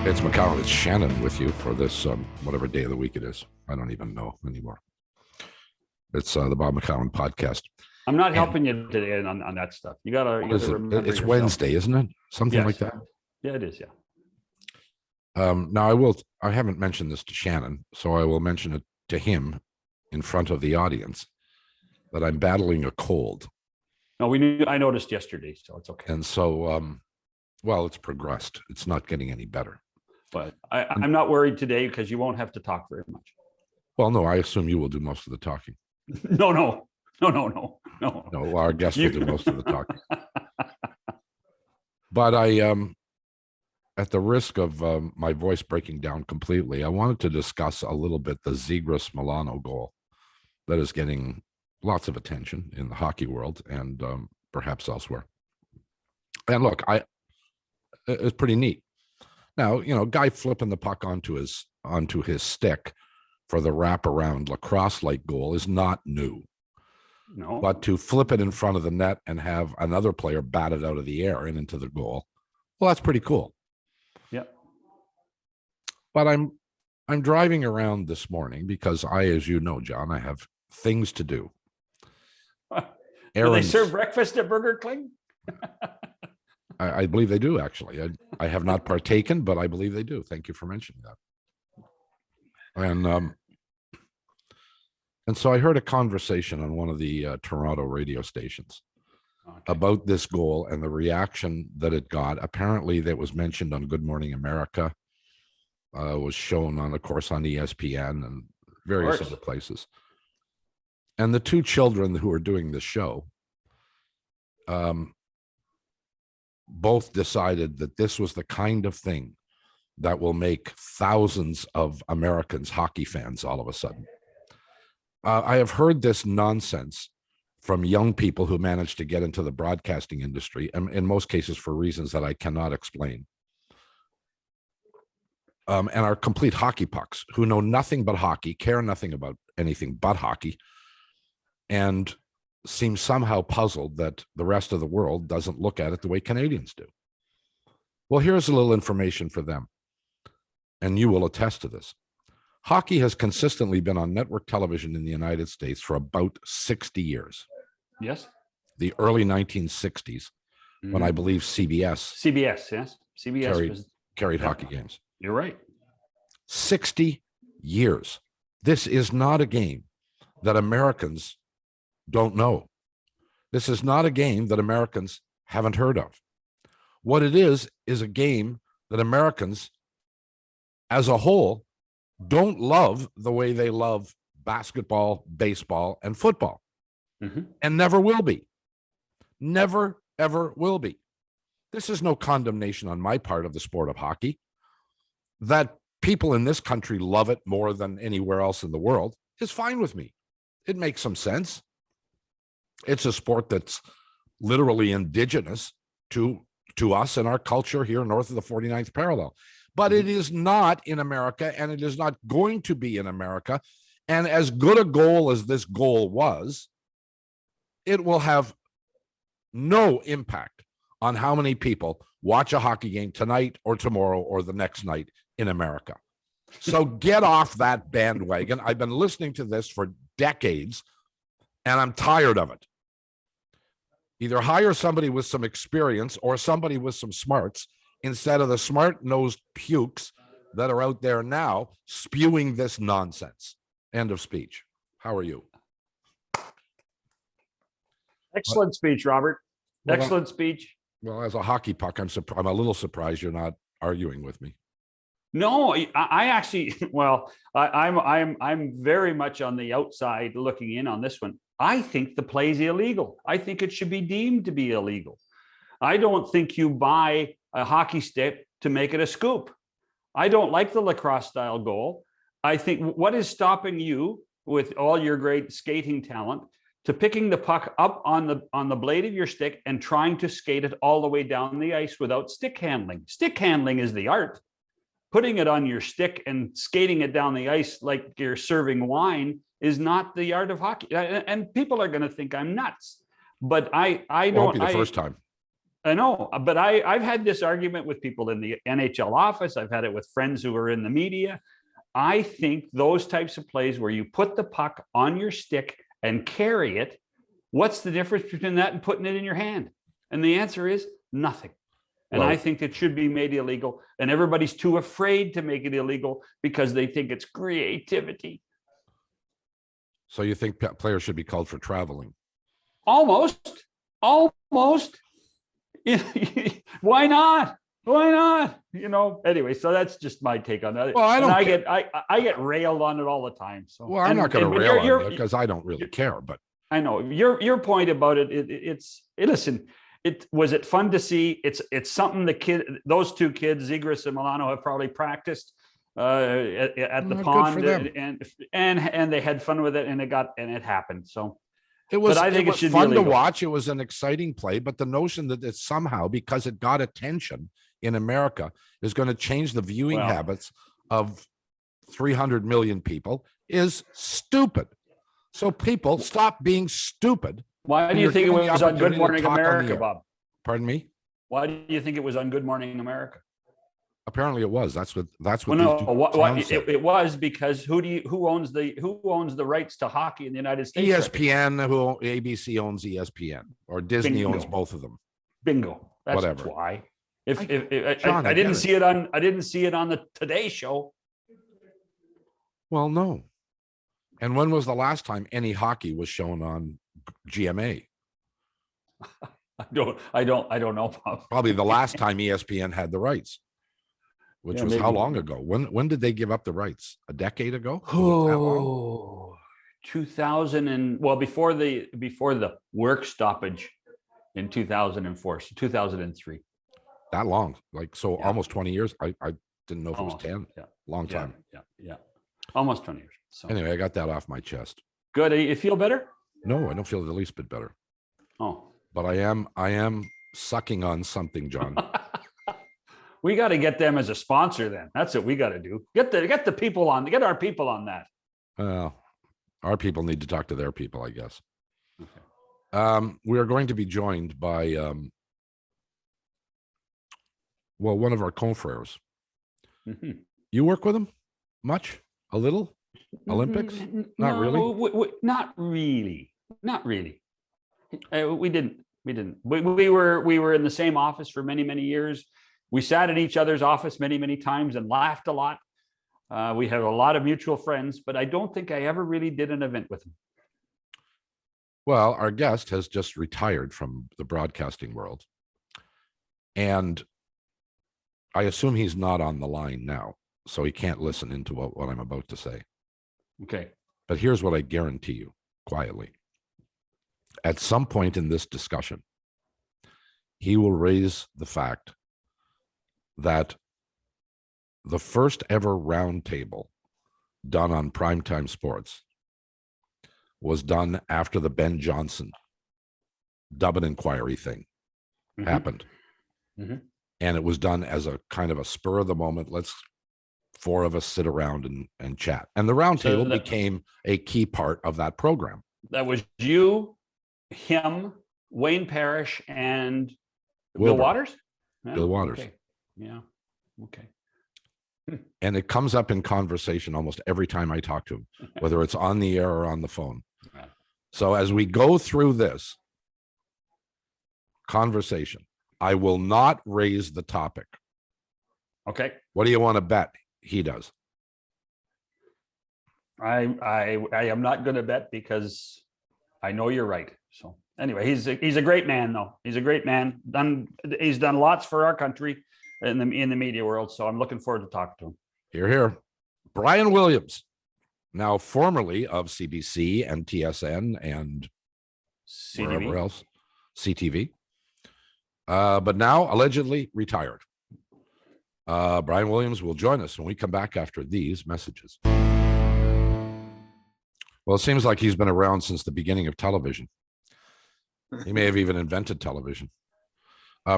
It's McCowan. It's Shannon with you for this, whatever day of the week it is. I don't even know anymore. It's the Bob McCowan podcast. I'm not helping you today on that stuff. You gotta remember it's yourself. Wednesday, isn't it? Something like that. Yeah, it is. Yeah. Now I haven't mentioned this to Shannon, so I will mention it to him in front of the audience that I'm battling a cold. No, I noticed yesterday, so it's okay. And so, well, it's progressed. It's not getting any better. But I'm not worried today because you won't have to talk very much. Well, no, I assume you will do most of the talking. No. No, our guest will do most of the talking. But at the risk of my voice breaking down completely, I wanted to discuss a little bit the Zegras Milano goal that is getting lots of attention in the hockey world and perhaps elsewhere. And look, it's pretty neat. Now, guy flipping the puck onto his stick for the wraparound lacrosse-like goal is not new. No. But to flip it in front of the net and have another player bat it out of the air and into the goal, well, that's pretty cool. Yeah. But I'm driving around this morning because as you know, John, I have things to do. Do they serve breakfast at Burger King? I believe they do, actually. I have not partaken, but I believe they do. Thank you for mentioning that. And so I heard a conversation on one of the Toronto radio stations about this goal and the reaction that it got. Apparently, that was mentioned on Good Morning America, was shown on, of course, on ESPN and various other places. And the two children who are doing the show both decided that this was the kind of thing that will make thousands of Americans hockey fans all of a sudden. I have heard this nonsense from young people who managed to get into the broadcasting industry, and in most cases for reasons that I cannot explain, and are complete hockey pucks who know nothing but hockey, care nothing about anything but hockey, and seem somehow puzzled that the rest of the world doesn't look at it the way Canadians do. Well, here's a little information for them, and you will attest to this. Hockey has consistently been on network television in the United States for about 60 years. Yes. The early 1960s, when I believe CBS, yes. CBS carried hockey games. You're right. 60 years. This is not a game that Americans don't know. This is not a game that Americans haven't heard of. What it is a game that Americans as a whole don't love the way they love basketball, baseball, and football, and never will be. Never, ever will be. This is no condemnation on my part of the sport of hockey. That people in this country love it more than anywhere else in the world is fine with me. It makes some sense. It's a sport that's literally indigenous to us and our culture here north of the 49th parallel. But it is not in America, and it is not going to be in America. And as good a goal as this goal was, it will have no impact on how many people watch a hockey game tonight or tomorrow or the next night in America. So get off that bandwagon. I've been listening to this for decades, and I'm tired of it. Either hire somebody with some experience or somebody with some smarts instead of the smart-nosed pukes that are out there now spewing this nonsense. End of speech. How are you? Excellent speech, Robert. Excellent speech. Well, as a hockey puck, I'm a little surprised you're not arguing with me. No, I actually, well, I'm very much on the outside looking in on this one. I think the play's illegal. I think it should be deemed to be illegal. I don't think you buy a hockey stick to make it a scoop. I don't like the lacrosse style goal. I think what is stopping you with all your great skating talent to picking the puck up on the blade of your stick and trying to skate it all the way down the ice without stick handling. Stick handling is the art. Putting it on your stick and skating it down the ice like you're serving wine is not the art of hockey. And people are going to think I'm nuts. But I don't. Won't be the first time. I know, but I've had this argument with people in the NHL office. I've had it with friends who are in the media. I think those types of plays where you put the puck on your stick and carry it, what's the difference between that and putting it in your hand? And the answer is nothing. And Well- I think it should be made illegal. And everybody's too afraid to make it illegal because they think it's creativity. So you think players should be called for traveling? Almost. Why not? Why not? Anyway, so that's just my take on that. Well, I don't And I get railed on it all the time. So Well, I'm not going to rail on you because I don't really care, but I know your point about it. Listen, was it fun to see? It's something those two kids, Zegras and Milano, have probably practiced at the pond, for them. and they had fun with it, and it happened. So it was, I think it it was should be fun to illegal. watch. It was an exciting play, but the notion that it's somehow, because it got attention in America, is going to change the viewing habits of 300 million people is stupid. So people stop being stupid. Why do you think it was on Good Morning America, Bob? Pardon me? Why do you think it was on Good Morning America? Apparently it was. That's what it was because who owns the rights to hockey in the United States? ESPN, ABC owns ESPN, or Disney owns both of them. Bingo. That's Whatever. why. John, I didn't see it on the Today Show. Well, no. And when was the last time any hockey was shown on GMA? I don't know, Bob. Probably the last time ESPN had the rights, which was how long ago? When did they give up the rights? A decade ago? Oh, 2000 before the work stoppage in 2004, so 2003. That long, almost 20 years. I didn't know if it was 10. Yeah. Long time. Yeah. Almost 20 years. So anyway, I got that off my chest. Good. You feel better? No, I don't feel the least bit better. Oh, but I am sucking on something, John. We got to get them as a sponsor. Then that's what we got to do. Get the people on. Get our people on that. Well, our people need to talk to their people, I guess. Okay. We are going to be joined by one of our confreres. Mm-hmm. You work with him much? A little? Olympics? Not really. Not really. Not really. We didn't. We were in the same office for many years. We sat in each other's office many times and laughed a lot. We have a lot of mutual friends, but I don't think I ever really did an event with him. Well, our guest has just retired from the broadcasting world, and I assume he's not on the line now, so he can't listen into what I'm about to say. Okay. But here's what I guarantee you quietly. At some point in this discussion, he will raise the fact that the first ever roundtable done on primetime sports was done after the Ben Johnson Dubbin inquiry thing happened. Mm-hmm. And it was done as a kind of a spur of the moment. Let's four of us sit around and chat. And the roundtable became a key part of that program. That was you, him, Wayne Parrish, and Bill Waters? Yeah, Bill Waters. Okay. Yeah. Okay. And it comes up in conversation almost every time I talk to him, whether it's on the air or on the phone. So as we go through this conversation, I will not raise the topic. Okay. What do you want to bet he does? I am not going to bet because I know you're right. So anyway, he's a great man, though. He's a great man. He's done lots for our country in the media world. So I'm looking forward to talking to him. Here. Brian Williams, now formerly of CBC and TSN and wherever else, CTV, but now allegedly retired. Brian Williams will join us when we come back after these messages. Well, it seems like he's been around since the beginning of television. He may have even invented television.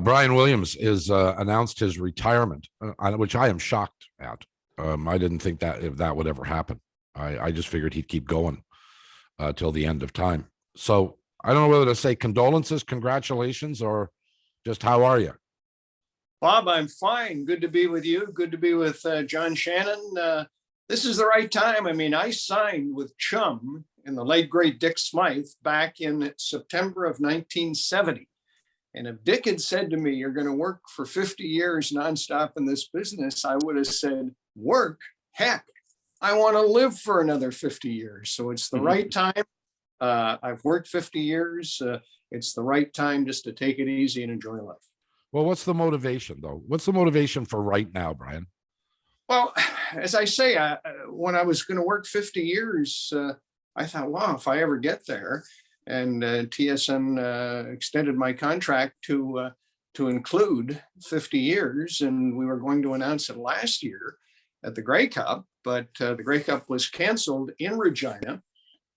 Brian Williams is announced his retirement, which I am shocked at. I didn't think that if that would ever happen. I just figured he'd keep going till the end of time. So I don't know whether to say condolences, congratulations, or Just how are you? Bob, I'm fine. Good to be with you. Good to be with John Shannon. This is the right time. I mean, I signed with Chum and the late great Dick Smythe back in September of 1970. And if Dick had said to me, "You're going to work for 50 years nonstop in this business," I would have said, "Work? Heck, I want to live for another 50 years." So it's the right time. I've worked 50 years. It's the right time just to take it easy and enjoy life. Well, what's the motivation, though? What's the motivation for right now, Brian? Well, as I say, when I was going to work 50 years, I thought, wow, if I ever get there, and TSN extended my contract to include 50 years, and we were going to announce it last year at the Grey Cup, but the Grey Cup was canceled in Regina.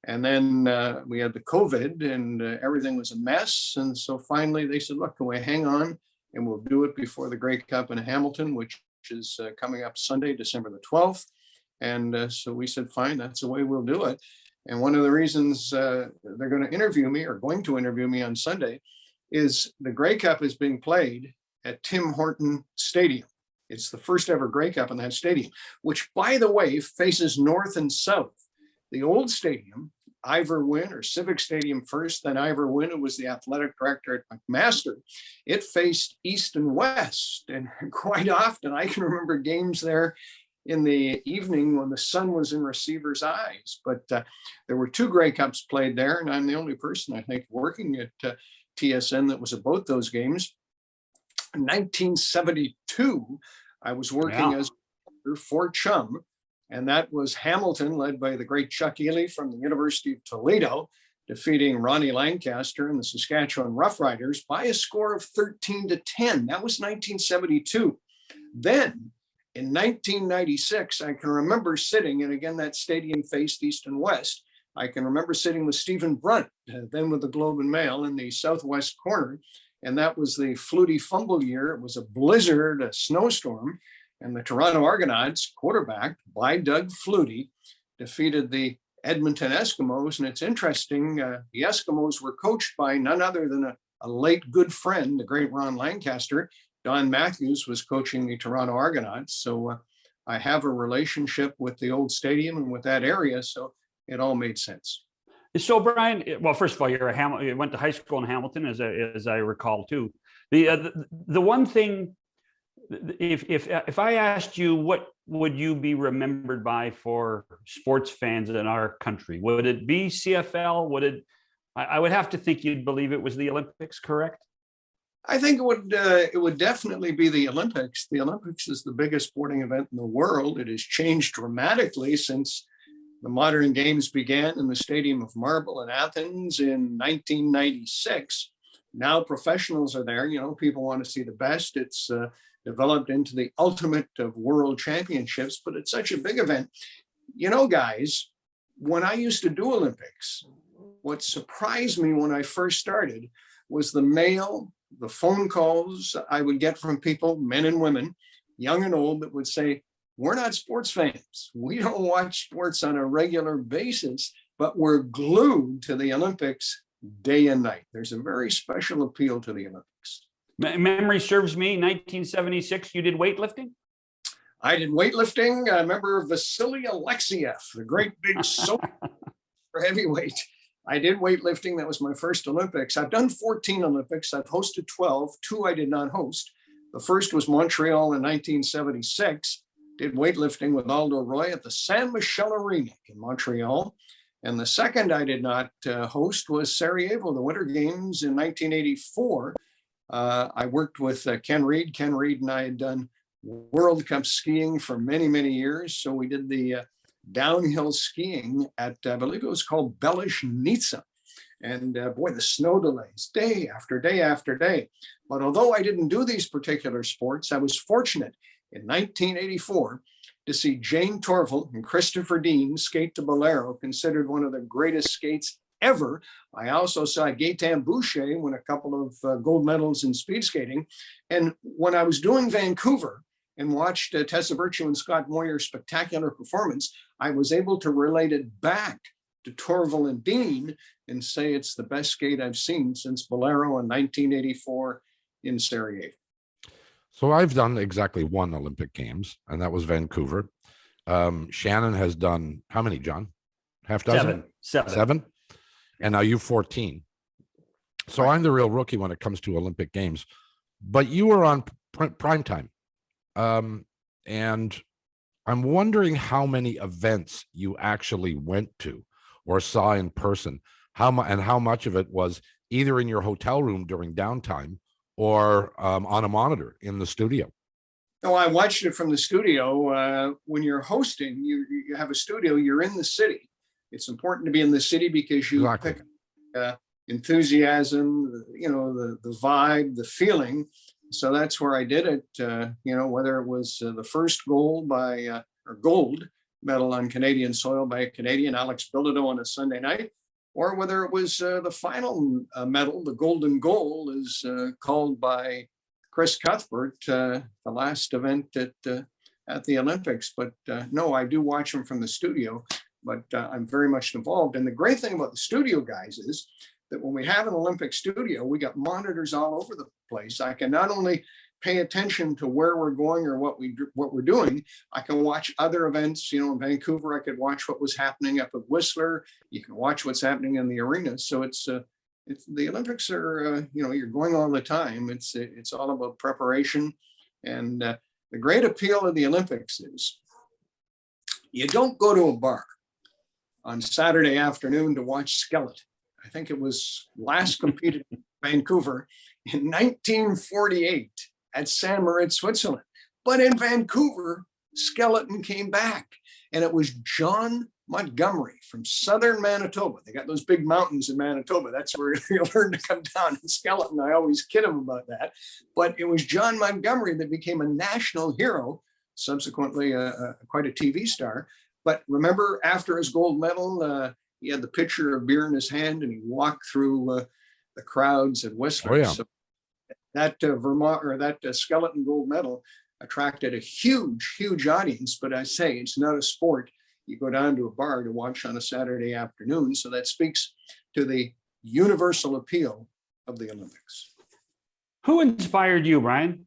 And then we had the COVID and everything was a mess. And so finally they said, "Look, can we hang on and we'll do it before the Grey Cup in Hamilton, which is coming up Sunday, December the 12th. And so we said, fine, that's the way we'll do it. And one of the reasons they're going to interview me on Sunday is the Grey Cup is being played at Tim Horton Stadium. It's the first ever Grey Cup in that stadium, which, by the way, faces north and south. The old stadium, Ivor Wynne, or Civic Stadium first, then Ivor Wynne, who was the athletic director at McMaster, it faced east and west. And quite often I can remember games there in the evening when the sun was in receivers' eyes. But there were two Grey Cups played there, and I'm the only person, I think, working at TSN that was at both those games. In 1972, I was working as for Chum, and that was Hamilton, led by the great Chuck Ely from the University of Toledo, defeating Ronnie Lancaster and the Saskatchewan Roughriders by a score of 13-10. That was 1972. Then in 1996, I can remember sitting, and again, that stadium faced east and west. I can remember sitting with Stephen Brunt, then with the Globe and Mail, in the southwest corner. And that was the Flutie fumble year. It was a blizzard, a snowstorm. And the Toronto Argonauts, quarterbacked by Doug Flutie, defeated the Edmonton Eskimos. And it's interesting, the Eskimos were coached by none other than a late good friend, the great Ron Lancaster. Don Matthews was coaching the Toronto Argonauts. So I have a relationship with the old stadium and with that area. So it all made sense. So Brian, well, first of all, you went to high school in Hamilton, as I recall too. The one thing, if I asked you, what would you be remembered by for sports fans in our country? Would it be CFL? I would have to think you'd believe it was the Olympics, correct? I think it would definitely be the Olympics. The Olympics is the biggest sporting event in the world. It has changed dramatically since the modern games began in the Stadium of Marble in Athens in 1996. Now professionals are there. You know, people want to see the best. It's developed into the ultimate of world championships, but it's such a big event. You know, guys, when I used to do Olympics, what surprised me when I first started was the mail, the phone calls I would get from people, men and women, young and old, that would say, "We're not sports fans. We don't watch sports on a regular basis, but we're glued to the Olympics day and night." There's a very special appeal to the Olympics. Memory serves me, 1976, you did weightlifting? I did weightlifting. I remember Vasily Alexiev, the great big Soviet for heavyweight. I did weightlifting. That was my first Olympics. I've done 14 Olympics. I've hosted 12. 2 I did not host. The first was Montreal in 1976. Did weightlifting with Aldo Roy at the San Michel Arena in Montreal. And the second I did not host was Sarajevo, the Winter Games in 1984. I worked with Ken Reed. Ken Reed and I had done World Cup skiing for many, many years. So we did the downhill skiing at, I believe it was called Belishnica. And boy, the snow delays day after day after day. But although I didn't do these particular sports, I was fortunate in 1984 to see Jane Torval and Christopher Dean skate to Bolero, considered one of the greatest skates ever. I also saw Gaetan Boucher win a couple of gold medals in speed skating. And when I was doing Vancouver and watched Tessa Virtue and Scott Moyer's spectacular performance, I was able to relate it back to Torval and Dean and say it's the best skate I've seen since Bolero in 1984 in Sarajevo. So I've done exactly one Olympic Games, and that was Vancouver. Shannon has done how many, John? Half dozen? Seven. And now you've 14. So Right. I'm the real rookie when it comes to Olympic Games. But you were on prime time. And I'm wondering how many events you actually went to or saw in person. How much of it was either in your hotel room during downtime or on a monitor in the studio? No, I watched it from the studio. When you're hosting, you have a studio, you're in the city. It's important to be in the city because you Exactly. pick enthusiasm, the vibe, the feeling. So that's where I did it. Whether it was the first gold or gold medal on Canadian soil by a Canadian, Alex Bilodeau, on a Sunday night, or whether it was the final medal, the golden goal, is called by Chris Cuthbert, the last event at the Olympics. But no, I do watch them from the studio, but I'm very much involved. And the great thing about the studio guys is that when we have an Olympic studio, we got monitors all over the place. I can not only pay attention to where we're going or what we're doing, I can watch other events. In Vancouver, I could watch what was happening up at Whistler. You can watch what's happening in the arena. So it's the Olympics are, you're going all the time. It's all about preparation. And the great appeal of the Olympics is you don't go to a bar on Saturday afternoon to watch Skeleton. I think it was last competed in Vancouver in 1948 at St. Moritz, Switzerland. But in Vancouver, Skeleton came back, and it was John Montgomery from southern Manitoba. They got those big mountains in Manitoba. That's where you learn to come down in Skeleton. I always kid him about that. But it was John Montgomery that became a national hero, subsequently quite a TV star. But remember, after his gold medal, he had the pitcher of beer in his hand, and he walked through the crowds at Whistler. Oh, yeah. So that that Skeleton gold medal attracted a huge audience. But I say, it's not a sport you go down to a bar to watch on a Saturday afternoon. So that speaks to the universal appeal of the Olympics. Who inspired you, Brian?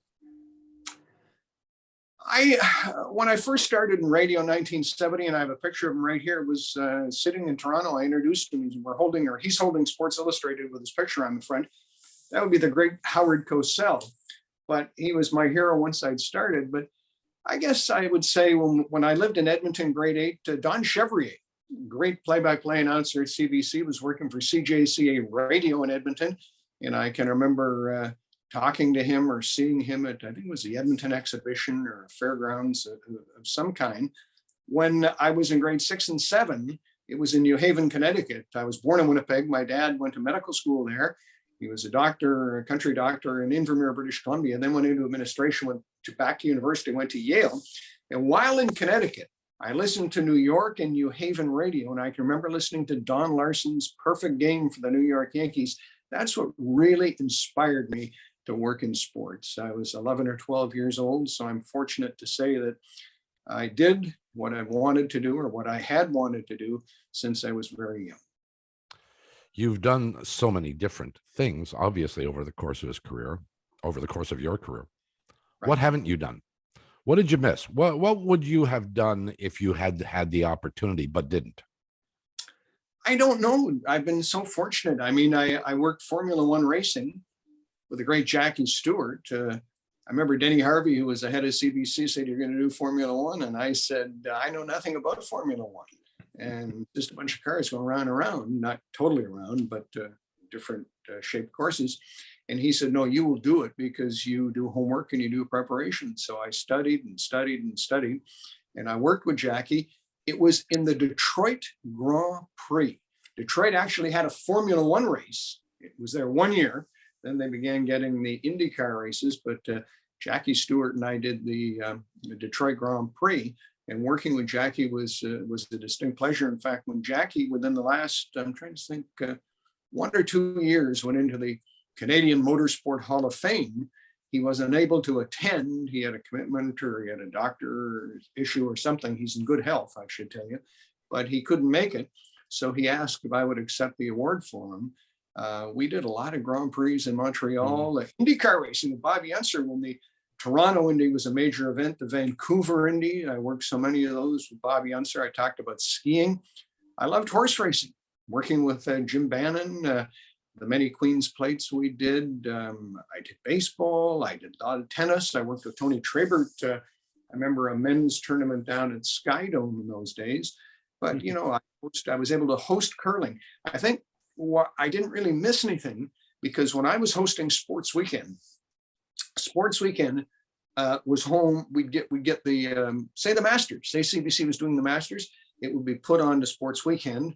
When I first started in radio in 1970, and I have a picture of him right here, was sitting in Toronto. I introduced him. He's holding Sports Illustrated with his picture on the front. That would be the great Howard Cosell. But he was my hero once I'd started. But I guess I would say when I lived in Edmonton, grade 8, Don Chevrier, great play-by-play announcer at CBC, was working for CJCA Radio in Edmonton. And I can remember talking to him or seeing him at, I think it was the Edmonton exhibition or a fairgrounds of some kind. When I was in grade 6 and 7, it was in New Haven, Connecticut. I was born in Winnipeg. My dad went to medical school there. He was a doctor, a country doctor in Invermere, British Columbia, then went into administration, went back to university, went to Yale. And while in Connecticut, I listened to New York and New Haven radio, and I can remember listening to Don Larson's Perfect Game for the New York Yankees. That's what really inspired me to work in sports. I was 11 or 12 years old, so I'm fortunate to say that I did what I wanted to do, or what I had wanted to do, since I was very young. You've done so many different things, obviously, over the course of your career. Right. What haven't you done? What did you miss? What would you have done if you had had the opportunity but didn't? I don't know. I've been so fortunate. I mean, I worked Formula One racing with the great Jackie Stewart. I remember Denny Harvey, who was the head of CBC, said, "You're going to do Formula One." And I said, "I know nothing about Formula One." And just a bunch of cars going round and around, not totally around, but different shaped courses. And he said, "No, you will do it because you do homework and you do preparation." So I studied and studied and studied, and I worked with Jackie. It was in the Detroit Grand Prix. Detroit actually had a Formula One race. It was there 1 year. Then they began getting the IndyCar races, but Jackie Stewart and I did the Detroit Grand Prix. And working with Jackie was a distinct pleasure. In fact, when Jackie, within the last, I'm trying to think, 1 or 2 years, went into the Canadian Motorsport Hall of Fame, he was unable to attend. He had a commitment, or he had a doctor issue or something. He's in good health, I should tell you, but he couldn't make it. So he asked if I would accept the award for him. We did a lot of Grand Prix in Montreal, IndyCar racing with Bobby Unser when the Toronto Indy was a major event, the Vancouver Indy. I worked so many of those with Bobby Unser. I talked about skiing. I loved horse racing, working with Jim Bannon, the many Queen's Plates we did. I did baseball. I did a lot of tennis. I worked with Tony Trabert. I remember a men's tournament down at Skydome in those days. But, you know, I was able to host curling. I think I didn't really miss anything because when I was hosting Sports Weekend was home. We'd get the, say the Masters, say CBC was doing the Masters, it would be put on to Sports Weekend.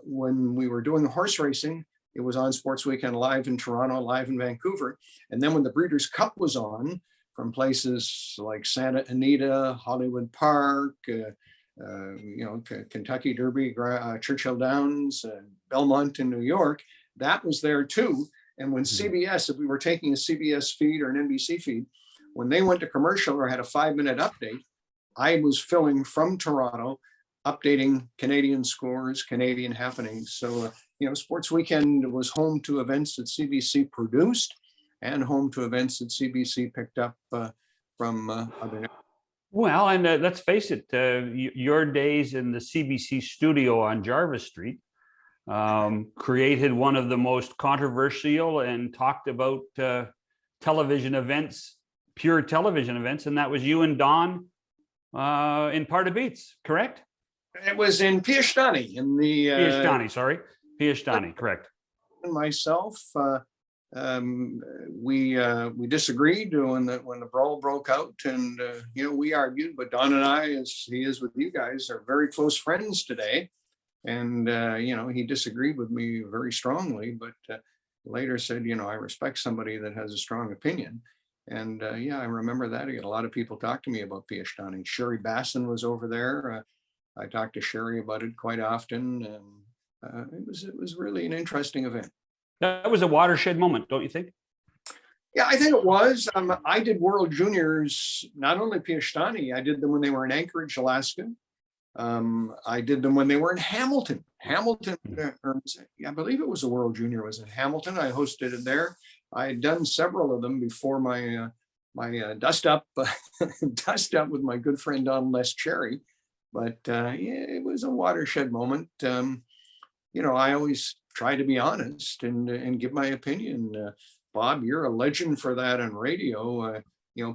When we were doing the horse racing, it was on Sports Weekend live in Toronto, live in Vancouver. And then when the Breeders' Cup was on, from places like Santa Anita, Hollywood Park, Kentucky Derby, Churchill Downs, Belmont in New York, that was there too. And when CBS, if we were taking a CBS feed or an NBC feed, when they went to commercial or had a 5-minute update, I was filling from Toronto, updating Canadian scores, Canadian happenings. So, Sports Weekend was home to events that CBC produced and home to events that CBC picked up from other. Well, and let's face it, your days in the CBC studio on Jarvis Street created one of the most controversial and talked about television events, pure television events, and that was you and Don in Part of Beats, correct? It was in Piashtani in the Piashtani, correct. And myself, we disagreed when the brawl broke out, and we argued. But Don and I, as he is with you guys, are very close friends today. And he disagreed with me very strongly, but later said, I respect somebody that has a strong opinion. And I remember that. I got a lot of people talk to me about Piashtani. Sherry Basson was over there. I talked to Sherry about it quite often, and it was really an interesting event. That was a watershed moment, don't you think? Yeah, I think it was. I did World Juniors, not only Piashtani, I did them when they were in Anchorage, Alaska. I did them when they were in Hamilton. I believe it was a World Junior was in Hamilton. I hosted it there. I had done several of them before my dust up with my good friend Don Les Cherry. But it was a watershed moment. I always try to be honest and give my opinion. Bob, you're a legend for that on radio.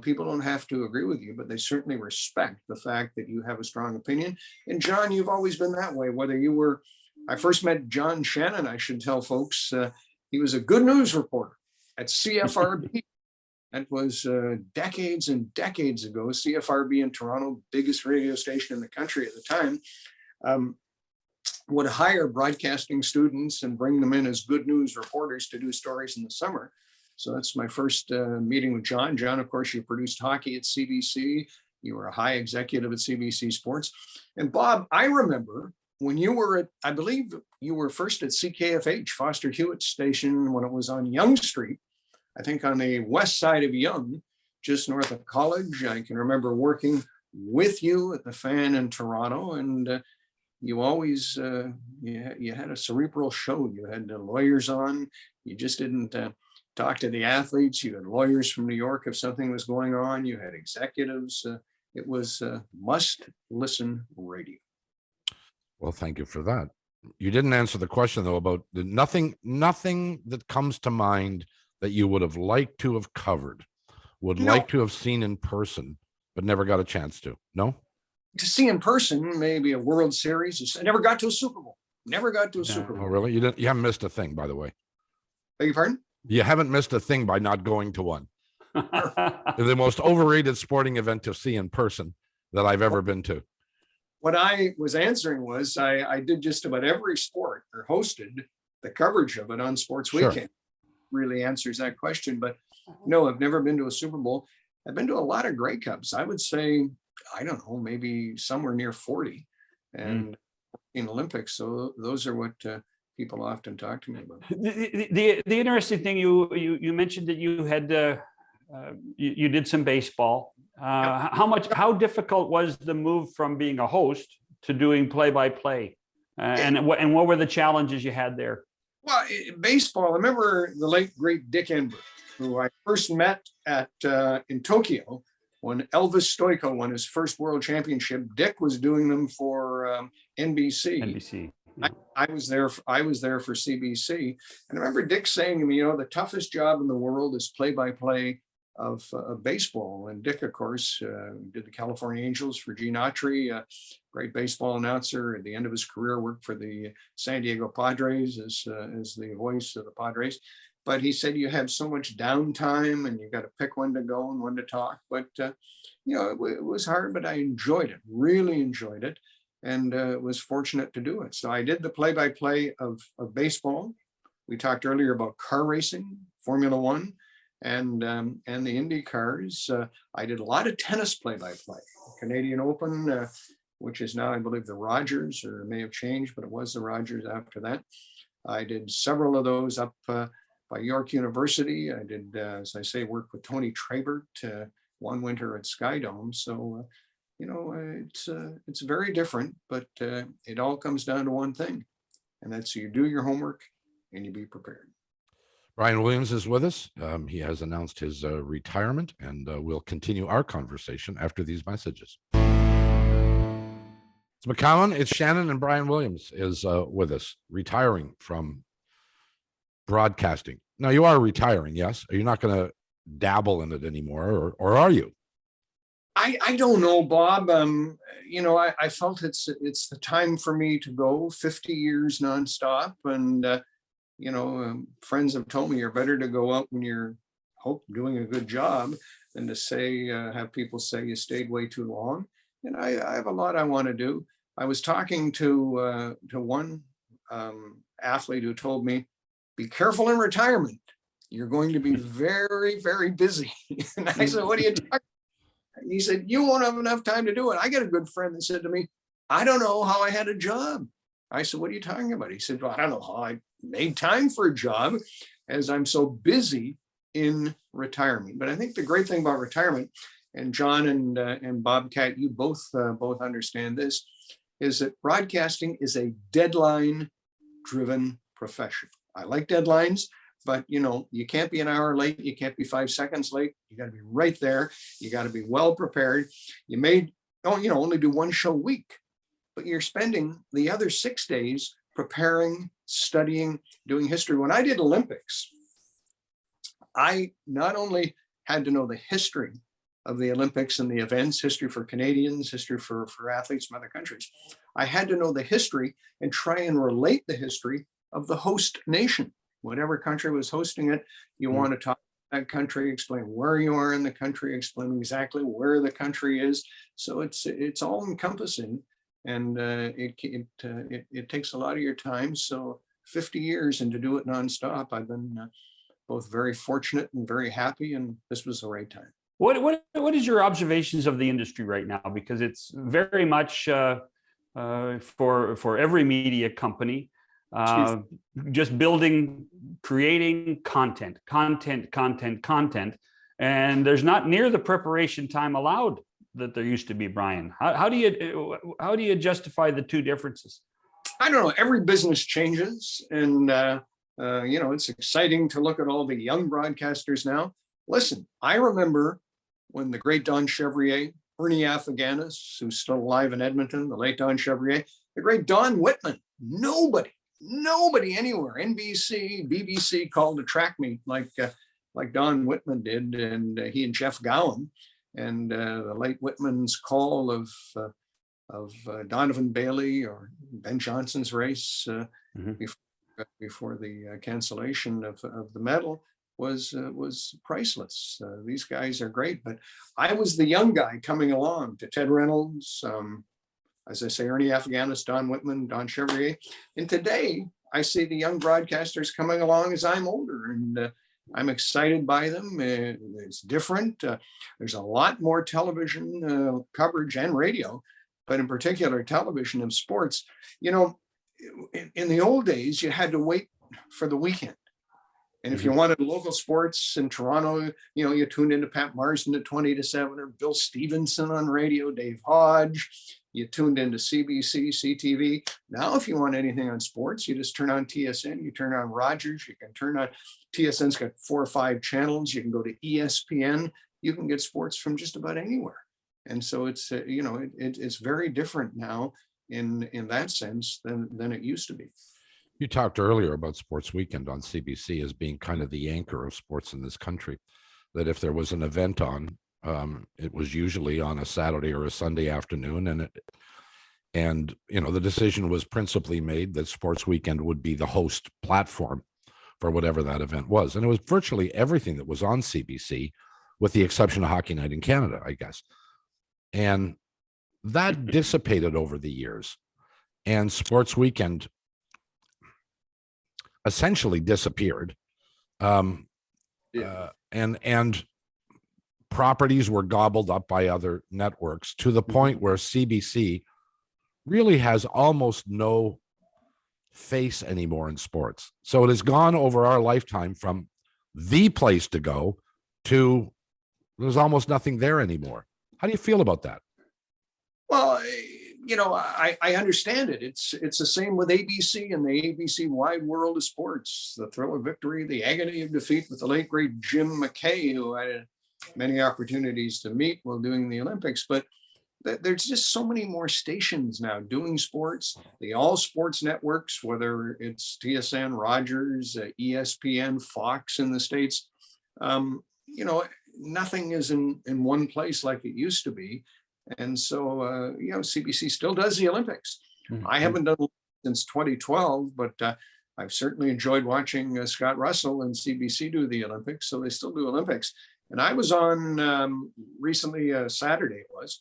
People don't have to agree with you, but they certainly respect the fact that you have a strong opinion. And John, you've always been that way. I first met John Shannon, I should tell folks, he was a good news reporter at CFRB. That was decades and decades ago. CFRB in Toronto, biggest radio station in the country at the time, would hire broadcasting students and bring them in as good news reporters to do stories in the summer. So that's my first meeting with John. John, of course, you produced hockey at CBC. You were a high executive at CBC Sports. And Bob, I remember when you were I believe you were first at CKFH, Foster Hewitt station, when it was on Yonge Street, I think on the west side of Yonge, just north of College. I can remember working with you at the Fan in Toronto, and you always, you had a cerebral show. You had the lawyers on. You just didn't talk to the athletes. You had lawyers from New York if something was going on. You had executives. It was must listen radio. Well, thank you for that. You didn't answer the question though about nothing that comes to mind that you would have liked to have covered, like to have seen in person, but never got a chance to. No? To see in person, maybe a World Series. I never got to a Super Bowl. Super Bowl. Oh, really? You haven't missed a thing, by the way. Beg your pardon? You haven't missed a thing by not going to one. The most overrated sporting event to see in person that I've ever been to. What I was answering was I did just about every sport or hosted the coverage of it on Sports Weekend. Really answers that question. But no, I've never been to a Super Bowl. I've been to a lot of Grey Cups. I would say, I don't know, maybe somewhere near 40 and in Olympics. So those are what people often talk to me about. The interesting thing you mentioned that you had you did some baseball. How difficult was the move from being a host to doing play-by-play? And what were the challenges you had there? Well, baseball, I remember the late, great Dick Enberg, who I first met at in Tokyo when Elvis Stoico won his first world championship. Dick was doing them for NBC. NBC. I was there. I was there for CBC, and I remember Dick saying to me, the toughest job in the world is play-by-play of baseball. And Dick, of course, did the California Angels for Gene Autry, great baseball announcer. At the end of his career, worked for the San Diego Padres as the voice of the Padres. But he said you have so much downtime, and you got to pick when to go and when to talk. But it was hard, but I enjoyed it. Really enjoyed it. And was fortunate to do it. So I did the play-by-play of baseball. We talked earlier about car racing, Formula One, and the Indy cars. I did a lot of tennis play-by-play. Canadian Open, which is now, I believe, the Rogers, or it may have changed, but it was the Rogers after that. I did several of those up by York University. I did, as I say, work with Tony Trabert one winter at Skydome. So it's very different, but it all comes down to one thing, and that's you do your homework and you be prepared. Brian Williams is with us. He has announced his retirement, and we'll continue our conversation after these messages. It's McCowan, it's Shannon, and Brian Williams is with us, retiring from broadcasting. Now, you are retiring, yes? Are you not going to dabble in it anymore, or are you? I don't know, Bob. I felt it's the time for me to go 50 years nonstop. And, friends have told me you're better to go out when you're doing a good job than to have people say you stayed way too long. And I have a lot I want to do. I was talking to one athlete who told me, be careful in retirement. You're going to be very, very busy. And I said, what are you talking about? He said, you won't have enough time to do it. I got a good friend that said to me, I don't know how I had a job. I said, what are you talking about? He said, well, I don't know how I made time for a job as I'm so busy in retirement. But I think the great thing about retirement, and John and Bobcat, you both understand this, is that broadcasting is a deadline-driven profession. I like deadlines. But, you can't be an hour late. You can't be 5 seconds late. You got to be right there. You got to be well prepared. You may, only do one show a week, but you're spending the other 6 days preparing, studying, doing history. When I did Olympics, I not only had to know the history of the Olympics and the events, history for Canadians, history for athletes from other countries. I had to know the history and try and relate the history of the host nation. Whatever country was hosting it, you want to talk to that country, explain where you are in the country, explain exactly where the country is. So it's all encompassing, and it takes a lot of your time. So 50 years, and to do it nonstop, I've been both very fortunate and very happy, and this was the right time. What is your observations of the industry right now? Because it's very much for every media company. Just creating content, and there's not near the preparation time allowed that there used to be, Brian. How do you justify the two differences? I don't know. Every business changes, and it's exciting to look at all the young broadcasters now. Listen, I remember when the great Don Chevrier, Ernie Afghani's, who's still alive in Edmonton, the late Don Chevrier, the great Don Whitman. Nobody anywhere, NBC, BBC, called a track meet like Don Whitman did, and he and Jeff Gowan, and the late Whitman's call of Donovan Bailey or Ben Johnson's race before the cancellation of the medal was priceless. These guys are great, but I was the young guy coming along to Ted Reynolds, as I say, Ernie Afghanis, Don Whitman, Don Chevrier. And today, I see the young broadcasters coming along as I'm older, and I'm excited by them. It's different. There's a lot more television coverage and radio, but in particular, television of sports. In the old days, you had to wait for the weekend. And if you wanted local sports in Toronto, you tuned into Pat Marsden at 20 to 7 or Bill Stevenson on radio, Dave Hodge. You tuned into CBC, CTV. Now, if you want anything on sports, you just turn on TSN, you turn on Rogers, you can turn on TSN's got 4 or 5 channels. You can go to ESPN. You can get sports from just about anywhere. And so it's, it's very different now in that sense than it used to be. You talked earlier about Sports Weekend on CBC as being kind of the anchor of sports in this country, that if there was an event on, it was usually on a Saturday or a Sunday afternoon. And the decision was principally made that Sports Weekend would be the host platform for whatever that event was. And it was virtually everything that was on CBC, with the exception of Hockey Night in Canada, I guess. And that dissipated over the years. And Sports Weekend essentially disappeared. And properties were gobbled up by other networks to the point where CBC really has almost no face anymore in sports. So it has gone over our lifetime from the place to go to there's almost nothing there anymore. How do you feel about that? Well, I understand it. It's the same with ABC and the ABC Wide World of Sports, the thrill of victory, the agony of defeat with the late great Jim McKay, who I had many opportunities to meet while doing the Olympics. But there's just so many more stations now doing sports. The all sports networks, whether it's TSN, Rogers, ESPN, Fox in the States, nothing is in one place like it used to be. And so, CBC still does the Olympics. Mm-hmm. I haven't done it since 2012, but I've certainly enjoyed watching Scott Russell and CBC do the Olympics. So they still do Olympics. And I was on recently, Saturday it was,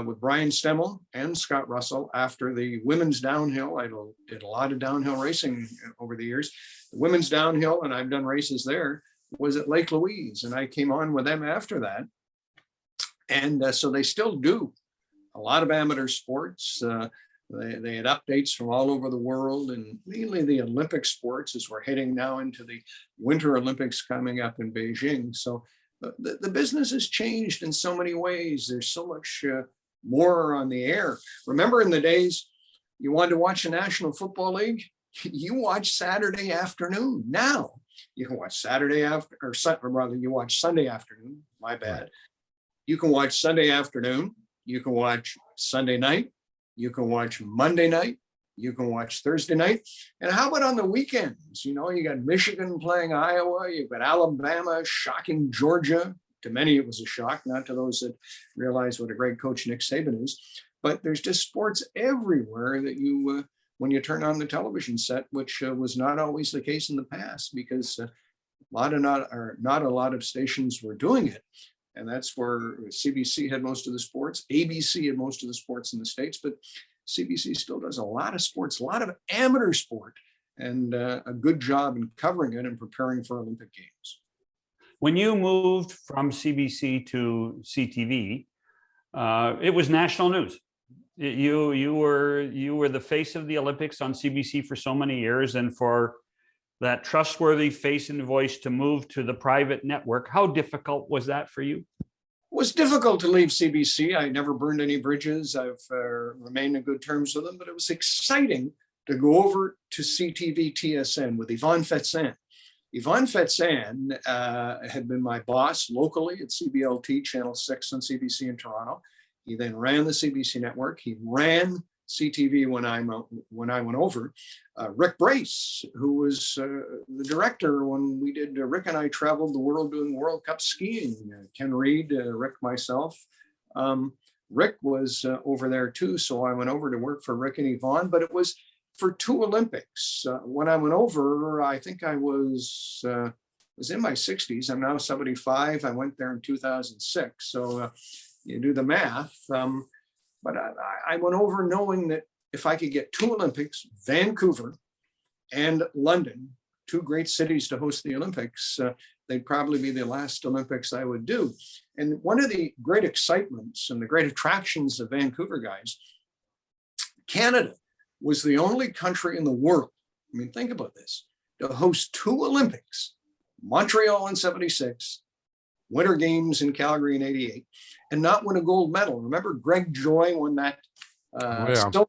with Brian Stemmel and Scott Russell after the women's downhill. I did a lot of downhill racing over the years. The women's downhill, and I've done races there, was at Lake Louise. And I came on with them after that. And so they still do a lot of amateur sports. They had updates from all over the world, and mainly the Olympic sports as we're heading now into the Winter Olympics coming up in Beijing. So the business has changed in so many ways. There's so much more on the air. Remember in the days you wanted to watch the National Football League? You watch Saturday afternoon. Now you can watch Saturday after, or rather you watch Sunday afternoon. My bad. Right. You can watch Sunday afternoon, you can watch Sunday night, you can watch Monday night, you can watch Thursday night. And how about on the weekends? You got Michigan playing Iowa, you've got Alabama shocking Georgia. To many, it was a shock, not to those that realize what a great coach Nick Saban is. But there's just sports everywhere that you, when you turn on the television set, which was not always the case in the past, because not a lot of stations were doing it. And that's where CBC had most of the sports. ABC had most of the sports in the States, but CBC still does a lot of sports, a lot of amateur sport, and a good job in covering it and preparing for Olympic Games. When you moved from CBC to CTV, it was national news. You were the face of the Olympics on CBC for so many years, and for that trustworthy face and voice to move to the private network, how difficult was that for you? It was difficult to leave CBC. I never burned any bridges. I've remained in good terms with them, but it was exciting to go over to CTV TSN with Yvonne Fetzan. Yvonne Fetzan had been my boss locally at CBLT Channel 6 on CBC in Toronto. He then ran the CBC network. He ran CTV when I went over. Rick Brace, who was the director when we did, Rick and I traveled the world doing World Cup skiing. Ken Reed, Rick, myself. Rick was over there too, so I went over to work for Rick and Yvonne, but it was for 2 Olympics. When I went over, I think I was in my 60s. I'm now 75. I went there in 2006, so you do the math. But I went over knowing that if I could get 2 Olympics, Vancouver and London, 2 great cities to host the Olympics, they'd probably be the last Olympics I would do. And one of the great excitements and the great attractions of Vancouver, guys, Canada was the only country in the world. I mean, think about this. to host 2 Olympics, Montreal in 76, Winter Games in Calgary in 88, and not win a gold medal. Remember Greg Joy won that silver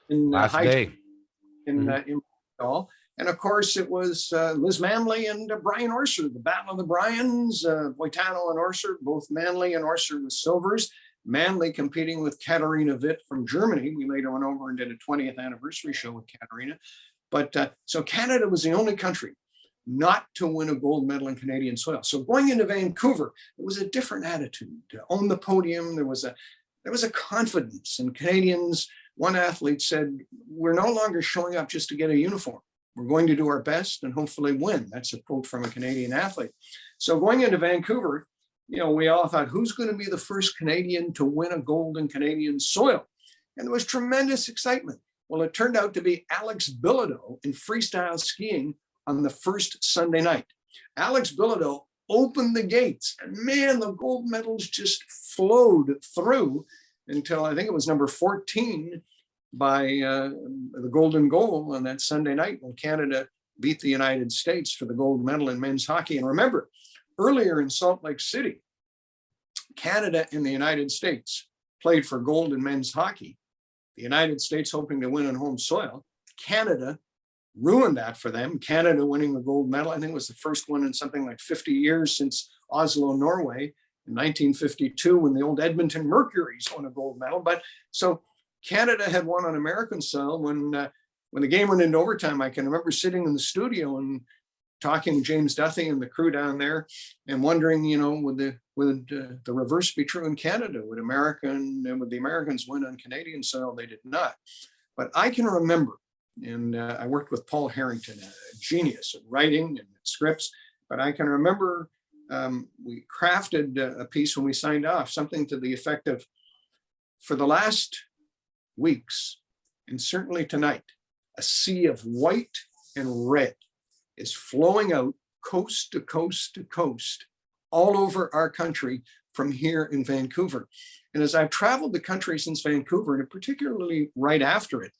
in last high day in Montreal. And of course, it was Liz Manley and Brian Orser, the Battle of the Bryans, Boitano and Orser, both Manley and Orser with silvers. Manley competing with Katharina Witt from Germany. We later went over and did a 20th anniversary show with Katharina. But so Canada was the only country not to win a gold medal in Canadian soil. So going into Vancouver, it was a different attitude. To own the podium, there was a confidence in Canadians. One athlete said, "We're no longer showing up just to get a uniform. We're going to do our best and hopefully win." That's a quote from a Canadian athlete. So going into Vancouver, we all thought, who's going to be the first Canadian to win a gold in Canadian soil? And there was tremendous excitement. Well, it turned out to be Alex Bilodeau in freestyle skiing on the first Sunday night. Alex Bilodeau opened the gates, and man, the gold medals just flowed through until I think it was number 14 by the golden goal on that Sunday night when Canada beat the United States for the gold medal in men's hockey. And remember, earlier in Salt Lake City, Canada and the United States played for gold in men's hockey. The United States hoping to win on home soil. Canada ruined that for them. Canada winning the gold medal. I think it was the first one in something like 50 years since Oslo, Norway in 1952, when the old Edmonton Mercuries won a gold medal. But so Canada had won on American soil. When the game went into overtime, I can remember sitting in the studio and talking to James Duthie and the crew down there and wondering, would the reverse be true in Canada? Would the Americans win on Canadian soil? They did not. But I can remember, and I worked with Paul Harrington, a genius at writing and scripts, but I can remember we crafted a piece when we signed off, something to the effect of, for the last weeks, and certainly tonight, a sea of white and red is flowing out coast to coast to coast all over our country from here in Vancouver. And as I've traveled the country since Vancouver, and particularly right after it,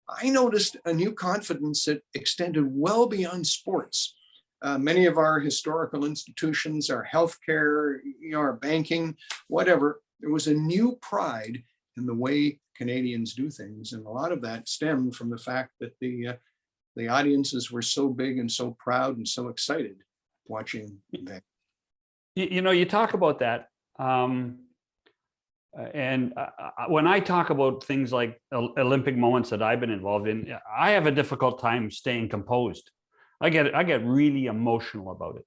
I noticed a new confidence that extended well beyond sports. Many of our historical institutions, our healthcare, our banking, whatever, there was a new pride in the way Canadians do things. And a lot of that stemmed from the fact that the audiences were so big and so proud and so excited watching that. You talk about that. And when I talk about things like Olympic moments that I've been involved in, I have a difficult time staying composed. I get really emotional about it.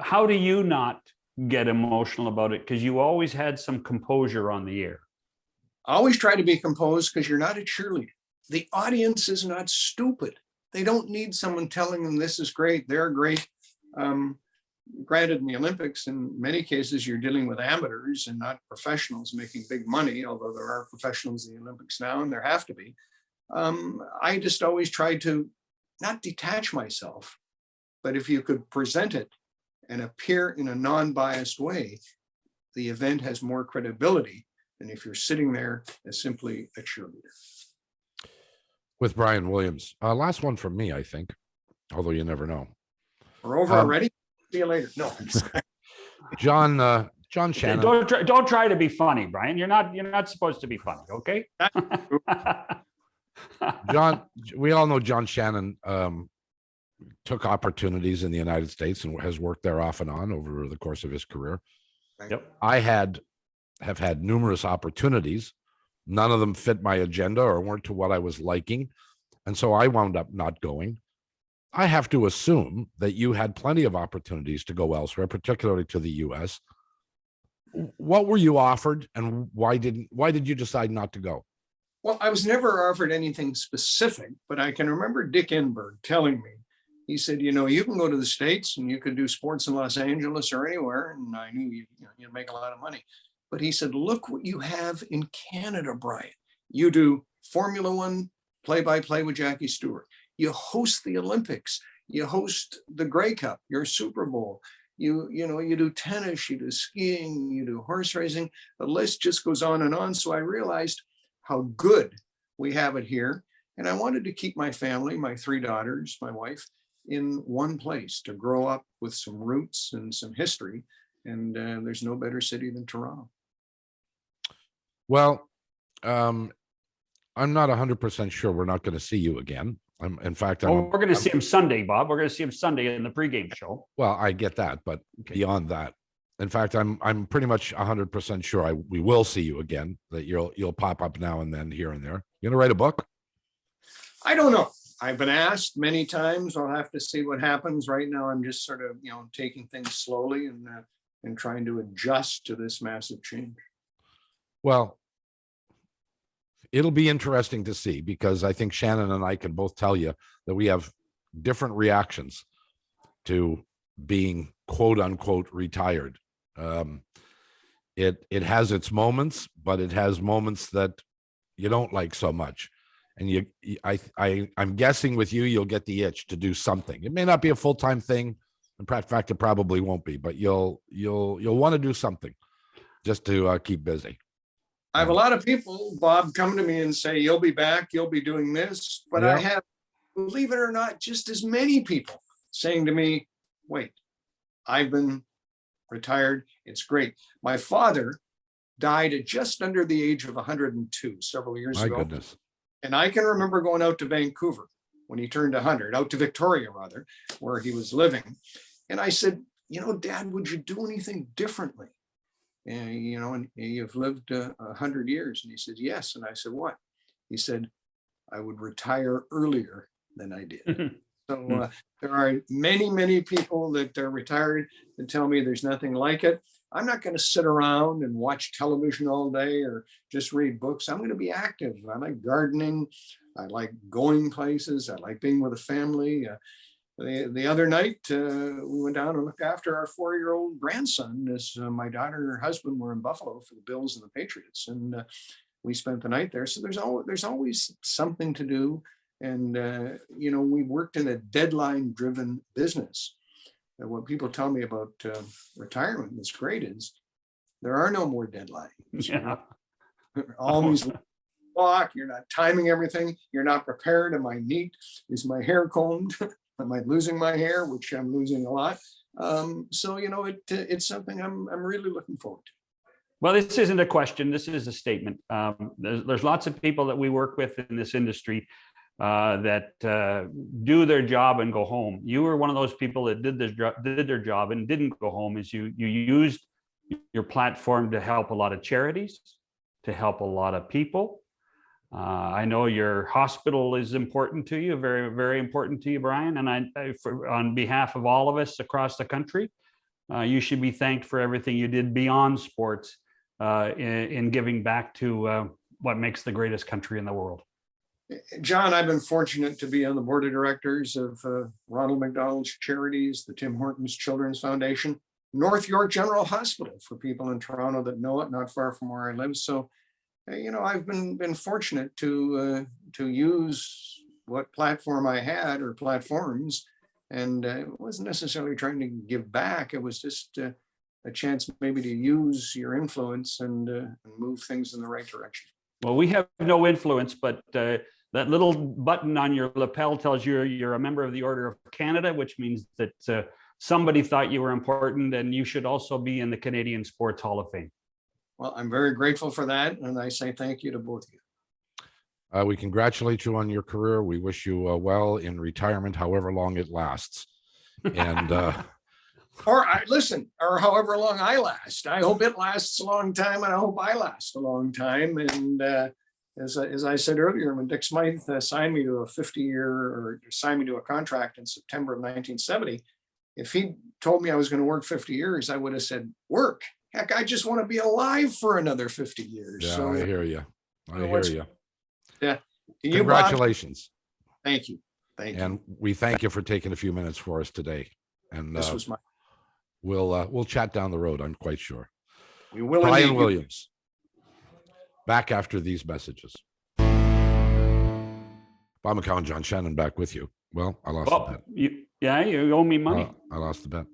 How do you not get emotional about it? Because you always had some composure on the air. I always try to be composed because you're not a cheerleader. The audience is not stupid. They don't need someone telling them this is great, they're great. Granted, in the Olympics, in many cases, you're dealing with amateurs and not professionals making big money, although there are professionals in the Olympics now, and there have to be. I just always try to not detach myself, but if you could present it and appear in a non-biased way, the event has more credibility than if you're sitting there as simply a cheerleader. With Brian Williams. Last one from me, I think, although you never know. We're over already? See you later. No. John Shannon. Don't try to be funny, Brian. You're not supposed to be funny, okay? John, we all know John Shannon took opportunities in the United States and has worked there off and on over the course of his career. Yep. I have had numerous opportunities. None of them fit my agenda or weren't to what I was liking. And so I wound up not going. I have to assume that you had plenty of opportunities to go elsewhere, particularly to the US. What were you offered and why did you decide not to go? Well, I was never offered anything specific, but I can remember Dick Enberg telling me, he said, you can go to the States and you could do sports in Los Angeles or anywhere. And I knew you'd make a lot of money. But he said, look what you have in Canada, Brian. You do Formula One play-by-play with Jackie Stewart. You host the Olympics. You host the Grey Cup, your Super Bowl. You do tennis, you do skiing, you do horse racing. The list just goes on and on. So I realized how good we have it here. And I wanted to keep my family, my 3 daughters, my wife, in one place, to grow up with some roots and some history. And there's no better city than Toronto. Well, I'm not 100% sure we're not going to see you again. In fact, Well, we're going to see him Sunday, Bob. We're going to see him Sunday in the pregame show. well, I get that, but Okay. beyond that, in fact, I'm pretty much 100% sure we will see you again. That you'll pop up now and then here and there. You gonna write a book? I don't know. I've been asked many times. I'll have to see what happens. Right now, I'm just sort of, taking things slowly and trying to adjust to this massive change. Well, it'll be interesting to see, because I think Shannon and I can both tell you that we have different reactions to being quote unquote retired. It has its moments, but it has moments that you don't like so much. And I'm guessing with you, you'll get the itch to do something. It may not be a full-time thing. In fact, it probably won't be, but you'll want to do something just to keep busy. I have a lot of people, Bob, come to me and say, you'll be back, you'll be doing this. But Yeah. I have, believe it or not, just as many people saying to me, wait, I've been retired. It's great. My father died at just under the age of 102 several years My ago. goodness. And I can remember going out to Vancouver when he turned 100, out to Victoria rather, where he was living. And I said, Dad, would you do anything differently? And, and you've lived 100 years. And he said, yes. And I said, what? He said, I would retire earlier than I did. So there are many, many people that are retired that tell me there's nothing like it. I'm not going to sit around and watch television all day or just read books. I'm going to be active. I like gardening. I like going places. I like being with a family. The other night, we went down and looked after our 4-year-old grandson as my daughter and her husband were in Buffalo for the Bills and the Patriots. And we spent the night there. So there's always something to do. And, we worked in a deadline-driven business. And what people tell me about retirement that's great is there are no more deadlines. Yeah. Always clock, you're not timing everything. You're not prepared. Am I neat? Is my hair combed? Am I losing my hair, which I'm losing a lot? So, it's something I'm really looking forward to. Well, this isn't a question. This is a statement. There's lots of people that we work with in this industry that do their job and go home. You were one of those people that did their job and didn't go home. Is you used your platform to help a lot of charities, to help a lot of people. I know your hospital is important to you, very, very important to you, Brian. And on behalf of all of us across the country, you should be thanked for everything you did beyond sports in giving back to what makes the greatest country in the world. John, I've been fortunate to be on the board of directors of Ronald McDonald's Charities, the Tim Hortons Children's Foundation, North York General Hospital, for people in Toronto that know it, not far from where I live. So, I've been fortunate to use what platform I had, or platforms, and it wasn't necessarily trying to give back. It was just a chance maybe to use your influence and move things in the right direction. Well, we have no influence, but that little button on your lapel tells you you're a member of the Order of Canada, which means that somebody thought you were important, and you should also be in the Canadian Sports Hall of Fame. Well, I'm very grateful for that, and I say thank you to both of you. We congratulate you on your career. We wish you well in retirement, however long it lasts. And or however long I last. I hope it lasts a long time, and I hope I last a long time. And as I said earlier, when Dick Smythe signed me to a 50-year, or signed me to a contract in September of 1970, if he told me I was going to work 50 years, I would have said, work. Heck, I just want to be alive for another 50 years. yeah, So I hear you. I hear you. Yeah. Congratulations. Thank you. Thank you. And we thank you for taking a few minutes for us today. And This was my. we'll chat down the road, I'm quite sure. We will. Brian indeed. Williams, back after these messages. Bob McCown, John Shannon, back with you. Well, I lost the bet. You owe me money. I lost the bet.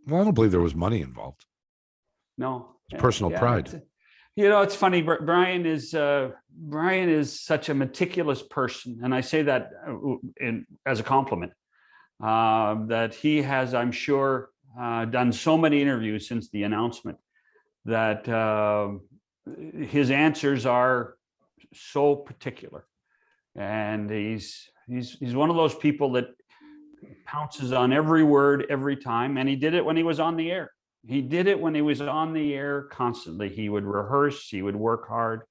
Well, I don't believe there was money involved. No. It's personal pride. It's funny. Brian is such a meticulous person, and I say that as a compliment. that he has, I'm sure, done so many interviews since the announcement that his answers are so particular, and he's one of those people that pounces on every word every time, and he did it when he was on the air. He did it when he was on the air constantly. He would rehearse, he would work hard.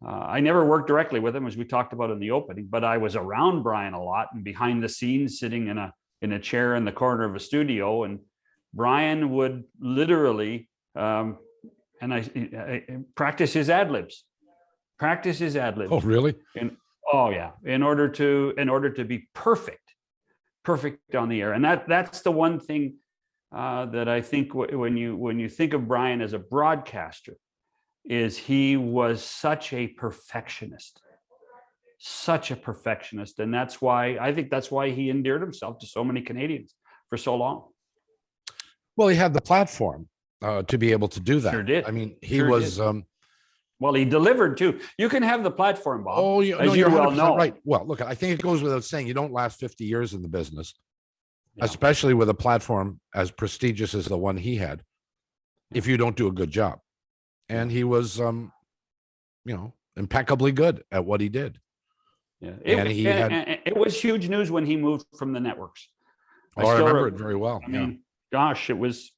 I never worked directly with him, as we talked about in the opening, but I was around Brian a lot and behind the scenes, sitting in a chair in the corner of a studio, and Brian would literally I practice his ad libs. Oh, really? And oh yeah, in order to be perfect on the air. And that's the one thing that I think when you think of Brian as a broadcaster, is he was such a perfectionist. And that's why he endeared himself to so many Canadians for so long. Well, he had the platform to be able to do that. Sure did. I mean, he was. Well, he delivered too. You can have the platform, Bob. Oh, as you well know. Right. Well, look, I think it goes without saying you don't last 50 years in the business, Yeah. especially with a platform as prestigious as the one he had, if you don't do a good job. And he was, impeccably good at what he did. Yeah. It was huge news when he moved from the networks. I remember it very well. I mean, gosh, there was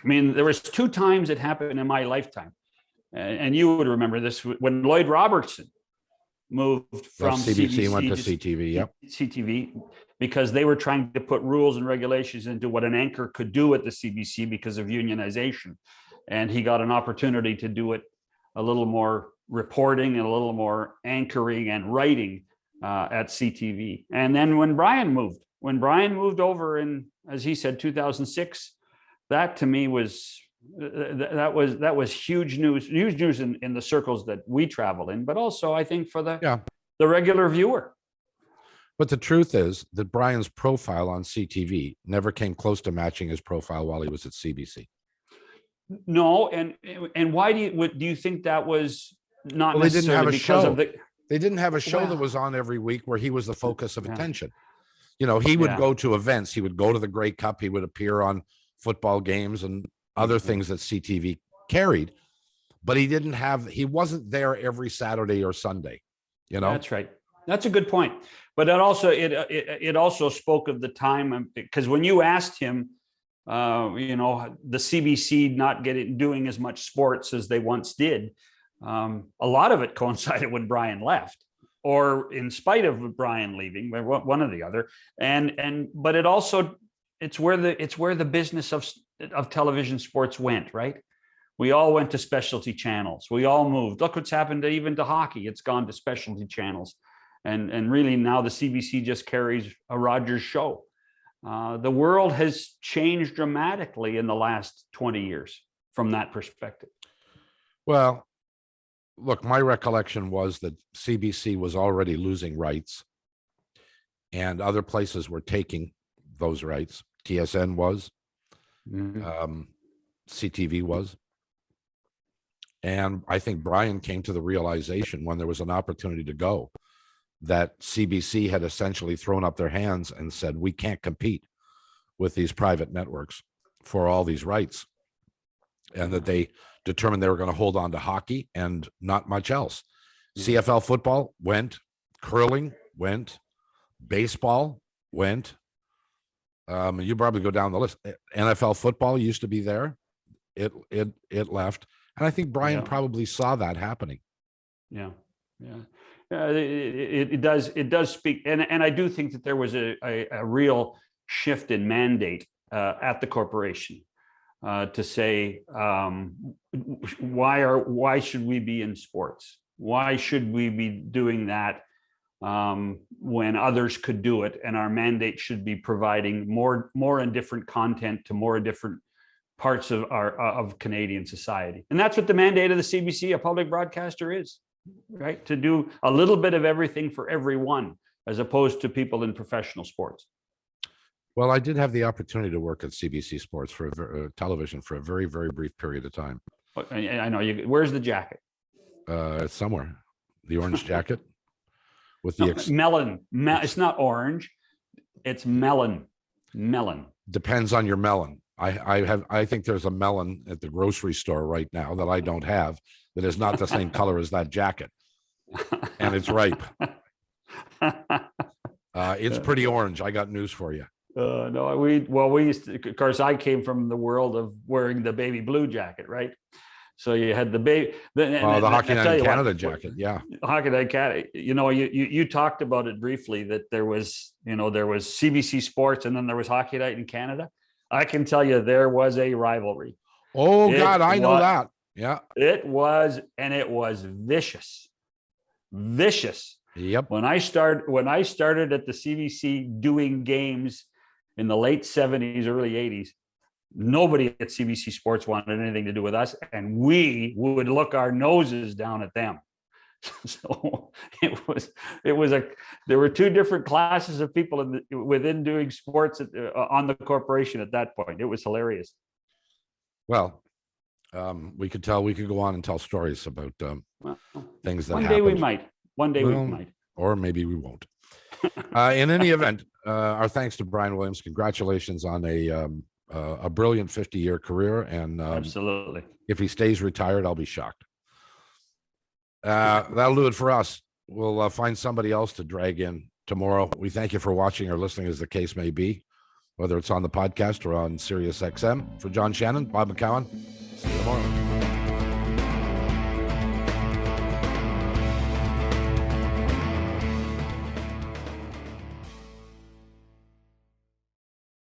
2 times it happened in my lifetime. And you would remember this when Lloyd Robertson moved from CBC went to CTV. Yep. CTV, because they were trying to put rules and regulations into what an anchor could do at the CBC because of unionization. And he got an opportunity to do it a little more reporting and a little more anchoring and writing at CTV. And then when Brian moved over in, as he said, 2006, that to me was that was huge news in the circles that we travel in, but also I think for the regular viewer. But the truth is that Brian's profile on CTV never came close to matching his profile while he was at CBC. No, and why do you think that was not necessarily because of the? They didn't have a show that was on every week where he was the focus of attention. He would go to events. He would go to the Grey Cup. He would appear on football games and other things that CTV carried, but he wasn't there every Saturday or Sunday. That's right. That's a good point. But it also spoke of the time, because when you asked him, the CBC not doing as much sports as they once did, a lot of it coincided when Brian left, or in spite of Brian leaving, one or the other. But it's where the business of television sports went, right? We all went to specialty channels. We all moved. Look what's happened even to hockey. It's gone to specialty channels. And really now the CBC just carries a Rogers show. The world has changed dramatically in the last 20 years from that perspective. Well, look, my recollection was that CBC was already losing rights and other places were taking those rights. TSN was, CTV was. And I think Brian came to the realization when there was an opportunity to go that CBC had essentially thrown up their hands and said, we can't compete with these private networks for all these rights. And that they determined they were going to hold on to hockey and not much else. CFL football went, curling went, baseball went. You probably go down the list. NFL football used to be there. It left. And I think Brian probably saw that happening. Yeah. It does speak. And I do think that there was a real shift in mandate at the corporation to say, why should we be in sports? Why should we be doing that when others could do it? And our mandate should be providing more and different content to more different parts of Canadian society. And that's what the mandate of the CBC, a public broadcaster, is, right? To do a little bit of everything for everyone, as opposed to people in professional sports. Well, I did have the opportunity to work at CBC Sports for television for a very, very brief period of time. I know. Where's the jacket? Somewhere. The orange jacket with the melon. It's not orange. It's melon. Melon. Depends on your melon. I think there's a melon at the grocery store right now that I don't have that is not the same color as that jacket, and it's ripe. It's pretty orange. I got news for you. No, we used to, of course, I came from the world of wearing the baby blue jacket, right? So you had the baby, The Hockey Night in Canada jacket. Yeah. Hockey Night Canada. You talked about it briefly that there was CBC Sports and then there was Hockey Night in Canada. I can tell you there was a rivalry. Oh God, I know that. Yeah. It was vicious. Vicious. Yep. When I started at the CBC doing games in the late 70s, early 80s, nobody at CBC Sports wanted anything to do with us, and we would look our noses down at them. So there were two different classes of people within doing sports on the corporation at that point. It was hilarious. Well, we could go on and tell stories about things that one happened. day we might. One day we might. Or maybe we won't. In any event, our thanks to Brian Williams. Congratulations on a brilliant 50-year career. And absolutely. If he stays retired, I'll be shocked. That'll do it for us. We'll find somebody else to drag in tomorrow. We thank you for watching or listening, as the case may be, whether it's on the podcast or on Sirius XM. For John Shannon, Bob McCowan, see you tomorrow.